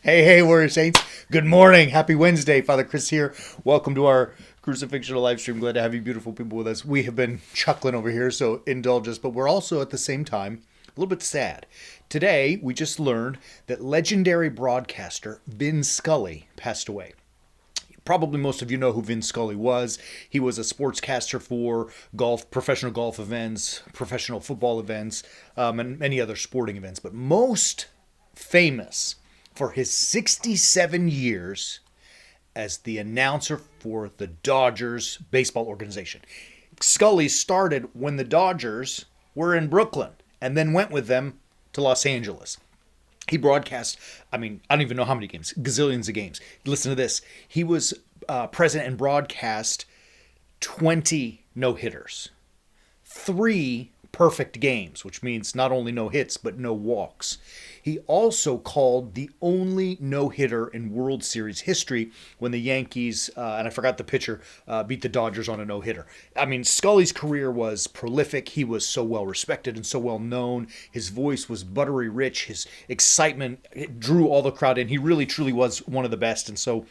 Hey, Warrior Saints. Good morning. Happy Wednesday. Father Chris here. Welcome to our Crucifixional live stream. Glad to have you beautiful people with us. We have been chuckling over here, so indulge us, but we're also at the same time a little bit sad. Today, we just learned that legendary broadcaster Vin Scully passed away. Probably most of you know who Vin Scully was. He was a sportscaster for golf, professional golf events, professional football events, and many other sporting events. But most famous for his 67 years as the announcer for the Dodgers baseball organization. Scully started when the Dodgers were in Brooklyn and then went with them to Los Angeles. He broadcast, I don't even know how many games, gazillions of games. Listen to this. He was present and broadcast 20 no-hitters, 3 perfect games, which means not only no hits, but no walks. He also called the only no-hitter in World Series history when the Yankees, and I forgot the pitcher, beat the Dodgers on a no-hitter. Scully's career was prolific. He was so well respected and so well known. His voice was buttery rich. His excitement drew all the crowd in. He really, truly was one of the best, and so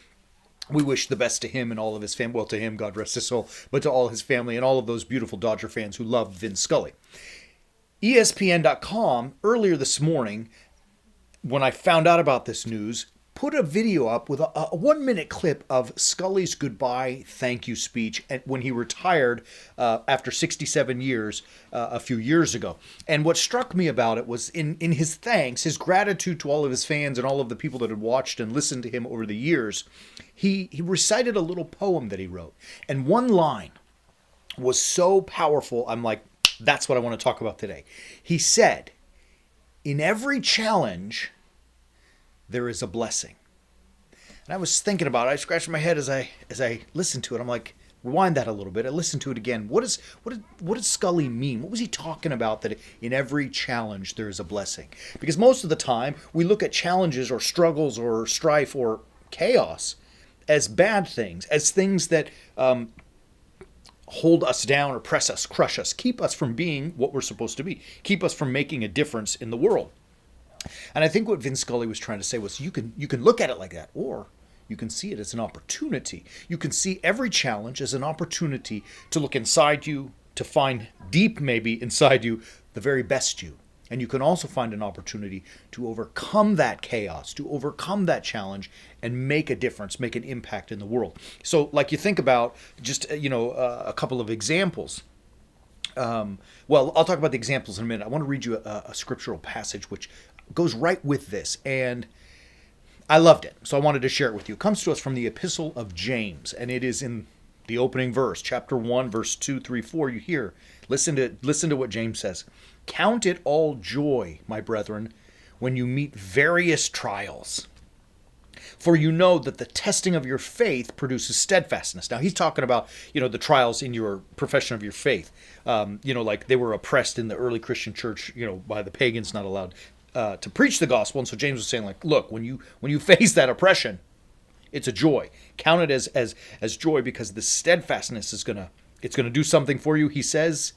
we wish the best to him and all of his family. Well, to him, God rest his soul, but to all his family and all of those beautiful Dodger fans who love Vin Scully. ESPN.com earlier this morning, when I found out about this news, put a video up with a 1-minute clip of Scully's goodbye thank you speech when he retired after 67 years a few years ago. And what struck me about it was in his thanks, his gratitude to all of his fans and all of the people that had watched and listened to him over the years, he recited a little poem that he wrote. And one line was so powerful, I'm like, that's what I want to talk about today. He said, "In every challenge, there is a blessing." And I was thinking about it. I scratched my head as I listened to it. I'm like, rewind that a little bit. I listened to it again. What did Scully mean? What was he talking about that in every challenge there is a blessing? Because most of the time we look at challenges or struggles or strife or chaos as bad things, as things that hold us down or press us, crush us, keep us from being what we're supposed to be, keep us from making a difference in the world. And I think what Vin Scully was trying to say was you can look at it like that, or you can see it as an opportunity. You can see every challenge as an opportunity to look inside you, to find deep maybe inside you the very best you. And you can also find an opportunity to overcome that chaos, to overcome that challenge and make a difference, make an impact in the world. So like you think about just, a couple of examples. Well, I'll talk about the examples in a minute. I want to read you a scriptural passage which goes right with this, and I loved it, so I wanted to share it with you. It comes to us from the Epistle of James, and it is in the opening verse, chapter 1, verse 2, 3, 4. You hear, listen to what James says. "Count it all joy, my brethren, when you meet various trials. For you know that the testing of your faith produces steadfastness." Now he's talking about, the trials in your profession of your faith. Like they were oppressed in the early Christian church, by the pagans, not allowed to preach the gospel. And so James was saying, like, look, when you face that oppression, it's a joy. Count it as joy, because the steadfastness is gonna do something for you. He says,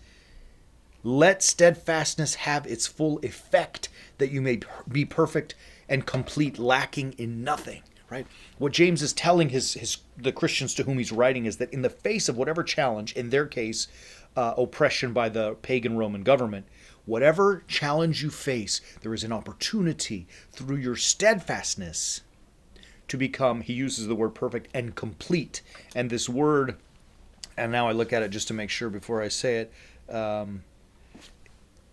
"Let steadfastness have its full effect, that you may be perfect and complete, lacking in nothing." Right? What James is telling the Christians to whom he's writing is that in the face of whatever challenge, in their case, oppression by the pagan Roman government, whatever challenge you face, there is an opportunity through your steadfastness to become, he uses the word perfect and complete. And this word, and now I look at it just to make sure before I say it,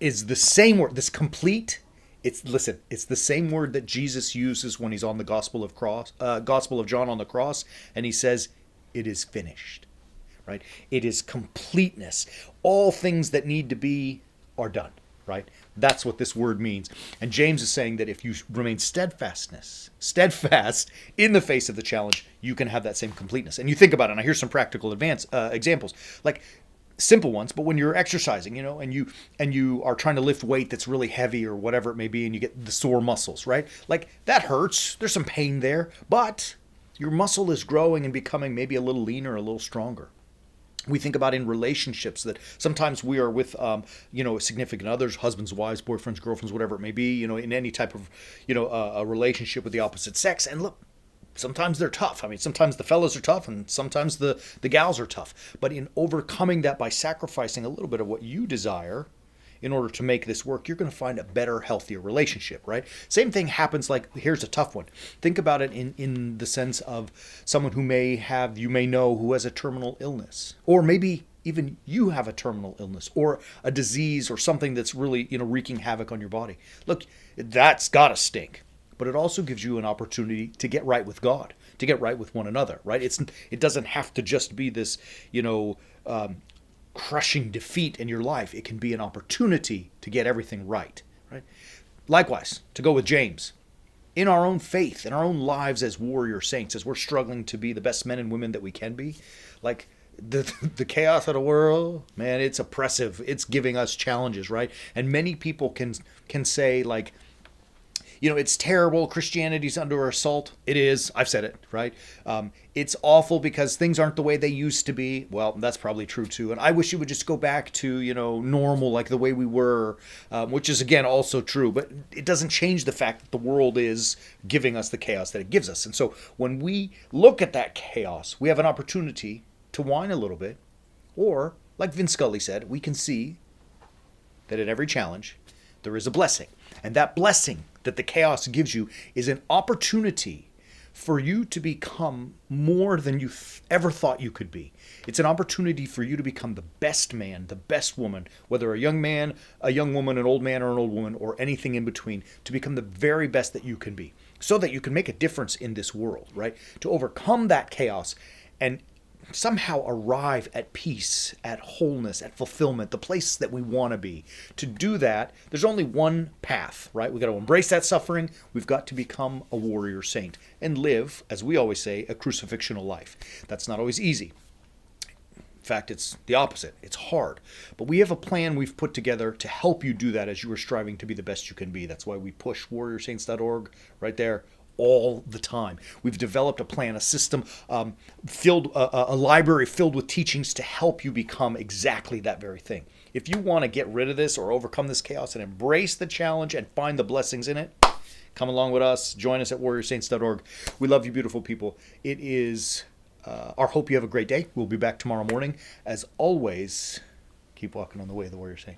is the same word, this complete. It's the same word that Jesus uses when he's on the Gospel of John on the cross, and he says, "It is finished." Right? It is completeness. All things that need to be are done. Right? That's what this word means. And James is saying that if you remain steadfast in the face of the challenge, you can have that same completeness. And you think about it, and here's some practical examples. Like simple ones, but when you're exercising, and you are trying to lift weight that's really heavy or whatever it may be, and you get the sore muscles, right? Like that hurts. There's some pain there, but your muscle is growing and becoming maybe a little leaner, a little stronger. We think about in relationships that sometimes we are with, significant others, husbands, wives, boyfriends, girlfriends, whatever it may be, in any type of, a relationship with the opposite sex. And look, sometimes they're tough. I mean, sometimes the fellas are tough and sometimes the gals are tough. But in overcoming that by sacrificing a little bit of what you desire in order to make this work, you're going to find a better, healthier relationship, right? Same thing happens, like, here's a tough one. Think about it in the sense of someone who you may know who has a terminal illness, or maybe even you have a terminal illness or a disease or something that's really, wreaking havoc on your body. Look, that's got to stink. But it also gives you an opportunity to get right with God, to get right with one another, right? It doesn't have to just be this, crushing defeat in your life. It can be an opportunity to get everything right. Likewise, to go with James, in our own faith, in our own lives as warrior saints, as we're struggling to be the best men and women that we can be, like the chaos of the world, man, it's oppressive. It's giving us challenges, right? And many people can say, like, it's terrible. Christianity's under assault. It is. I've said it, right? It's awful because things aren't the way they used to be. Well, that's probably true too. And I wish it would just go back to, normal, like the way we were, which is, again, also true. But it doesn't change the fact that the world is giving us the chaos that it gives us. And so when we look at that chaos, we have an opportunity to whine a little bit. Or, like Vin Scully said, we can see that in every challenge, there is a blessing. And that blessing that the chaos gives you is an opportunity for you to become more than you ever thought you could be. It's an opportunity for you to become the best man, the best woman, whether a young man, a young woman, an old man or an old woman, or anything in between, to become the very best that you can be, so that you can make a difference in this world, right? To overcome that chaos and somehow arrive at peace, at wholeness, at fulfillment, the place that we want to be. To do that, there's only one path, right? We've got to embrace that suffering. We've got to become a warrior saint and live, as we always say, a crucifixional life. That's not always easy. In fact, it's the opposite. It's hard. But we have a plan we've put together to help you do that as you are striving to be the best you can be. That's why we push warriorsaints.org right there all the time. We've developed a plan, a system, a library filled with teachings to help you become exactly that very thing. If you want to get rid of this or overcome this chaos and embrace the challenge and find the blessings in it, come along with us. Join us at warriorsaints.org. We love you, beautiful people. It is our hope you have a great day. We'll be back tomorrow morning. As always, keep walking on the way of the warrior saint.